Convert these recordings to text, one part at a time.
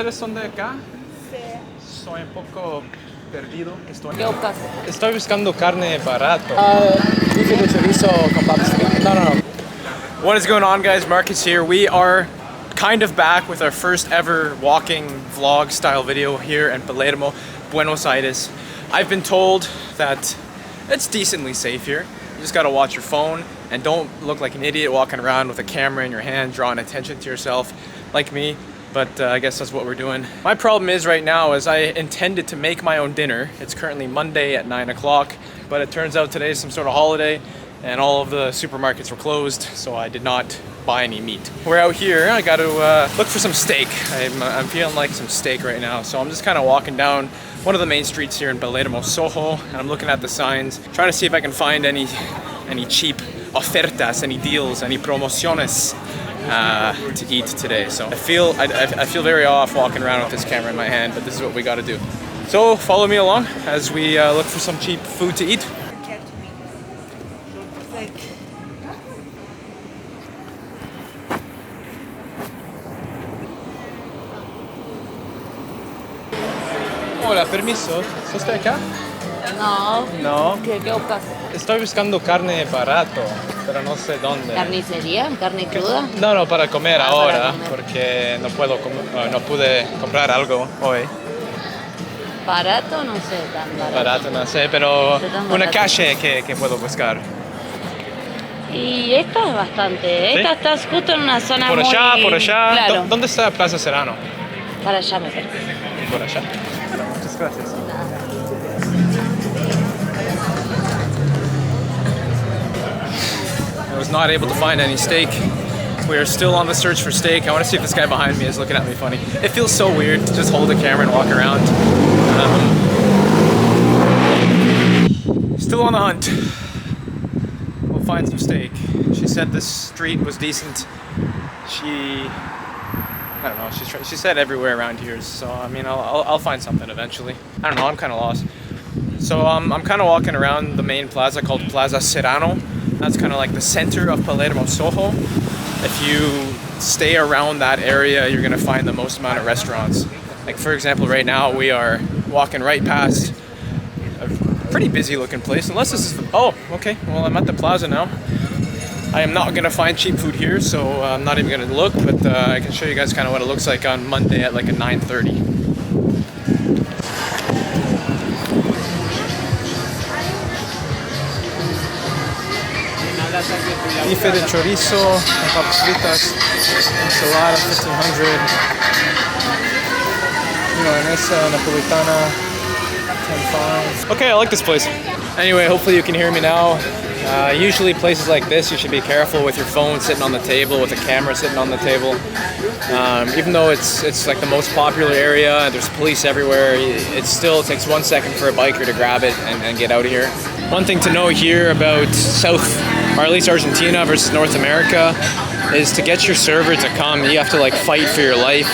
¿Ustedes son de acá? Sí. Soy un poco perdido. ¿Qué buscas? Estoy buscando carne barato. Bife de chorizo con papas fritas. No. What is going on, guys? Marcus here. We are kind of back with our first ever walking vlog style video here in Palermo, Buenos Aires. I've been told that it's decently safe here. You just gotta watch your phone and don't look like an idiot walking around with a camera in your hand, drawing attention to yourself like me. But I guess that's what we're doing. My problem is right now is I intended to make my own dinner. It's currently Monday at 9 o'clock, but it turns out today is some sort of holiday and all of the supermarkets were closed, so I did not buy any meat. We're out here, I got to look for some steak. I'm feeling like some steak right now, so I'm just kind of walking down one of the main streets here in Palermo Soho, and I'm looking at the signs, trying to see if I can find any cheap ofertas, any deals, any promociones to eat today. So I feel very off walking around with this camera in my hand, but this is what we got to do. So follow me along as we look for some cheap food to eat. Hola, permiso. ¿Sos de acá? No. No. ¿Qué buscas? Estoy buscando carne barato, pero no sé dónde. ¿Carnicería? ¿Carne cruda? No, para comer ahora, para comer. porque no pude comprar algo hoy. Barato, no sé, tan barato. Barato, no sé, pero No sé tan una barato. calle que puedo buscar. Y esta es bastante. ¿Sí? Esta estás justo en una zona Por allá, muy... por allá. Claro, ¿Dónde está Plaza Serrano? para allá me parece. Por allá. Bueno, muchas gracias. I was not able to find any steak. We are still on the search for steak. I want to see if this guy behind me is looking at me funny. It feels so weird to just hold a camera and walk around. Still on the hunt. We'll find some steak. She said this street was decent. I don't know. She said everywhere around here. So I mean, I'll find something eventually. I don't know. I'm kind of lost. So I'm kind of walking around the main plaza called Plaza Serrano. That's kind of like the center of Palermo Soho. If you stay around that area, you're gonna find the most amount of restaurants. Like for example, right now we are walking right past a pretty busy looking place. Unless this is, oh, okay. Well, I'm at the plaza now. I am not gonna find cheap food here, so I'm not even gonna look, but I can show you guys kind of what it looks like on Monday at like a 9:30. Bife de chorizo, papas fritas, ensalada, 1500. Milanesa, napolitana, 10.5. Okay, I like this place. Anyway, hopefully you can hear me now. Usually places like this, you should be careful with your phone sitting on the table, with a camera sitting on the table. Even though it's like the most popular area and there's police everywhere, it still takes 1 second for a biker to grab it and get out of here. One thing to know here about South, or at least Argentina versus North America, is to get your server to come, you have to like fight for your life.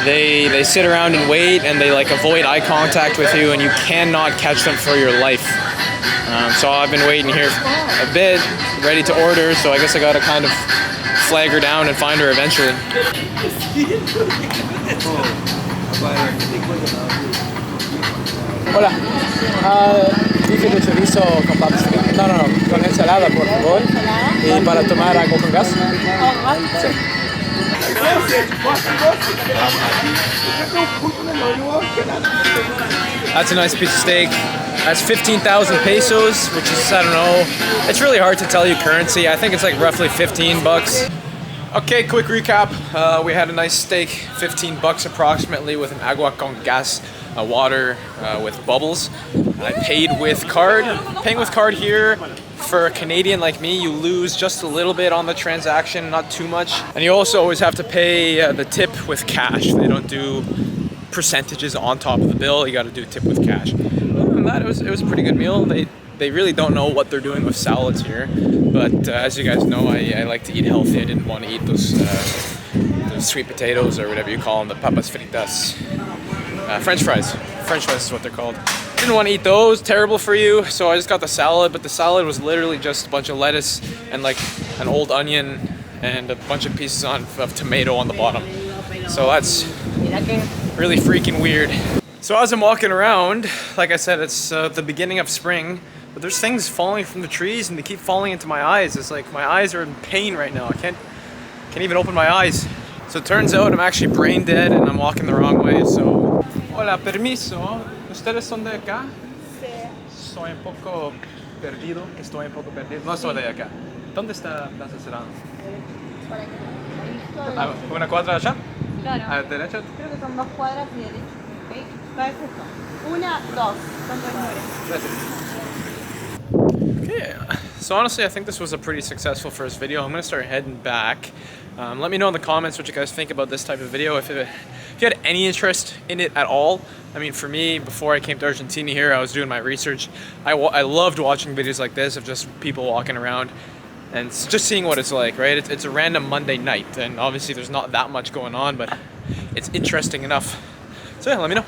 They sit around and wait, and they like avoid eye contact with you, and you cannot catch them for your life. So I've been waiting here a bit, ready to order, so I guess I gotta kind of flag her down and find her eventually. Hola. Bife de chorizo con papas fritas. No, con ensalada, por favor. Y para tomar algo con gas. Sí. That's a nice piece of steak. That's 15,000 pesos, which is, I don't know, it's really hard to tell you currency. I think it's like roughly 15 bucks. Okay, quick recap. We had a nice steak, 15 bucks approximately, with an agua con gas, water with bubbles. I paid with card. Paying with card here, for a Canadian like me, you lose just a little bit on the transaction, not too much. And you also always have to pay the tip with cash. They don't do percentages on top of the bill. You got to do tip with cash. Other than that, it was a pretty good meal. They really don't know what they're doing with salads here, but as you guys know, I like to eat healthy. I didn't want to eat those sweet potatoes or whatever you call them, the papas fritas. French fries. French fries is what they're called. Didn't want to eat those, terrible for you, so I just got the salad, but the salad was literally just a bunch of lettuce and like an old onion and a bunch of pieces of tomato on the bottom. So that's really freaking weird. So as I'm walking around, like I said, it's the beginning of spring, but there's things falling from the trees and they keep falling into my eyes. It's like my eyes are in pain right now. I can't even open my eyes. So it turns out I'm actually brain dead and I'm walking the wrong way, so... Hola, permiso. ¿Ustedes son de acá? Sí. Soy un poco perdido. Estoy un poco perdido. No soy de acá. ¿Dónde está Plaza Serrano? Por aquí. Ah, ¿una cuadra allá? Claro. ¿A la derecha? Creo que son 2 cuadras y derecha. ¿Ok? Va justo. 1, 2. Son 2 números. Okay, so honestly I think this was a pretty successful first video. I'm gonna start heading back. Let me know in the comments what you guys think about this type of video. If you had any interest in it at all. I mean, for me, before I came to Argentina here, I was doing my research. I loved watching videos like this of just people walking around and just seeing what it's like, right? It's a random Monday night, and obviously there's not that much going on, but it's interesting enough. So yeah, let me know.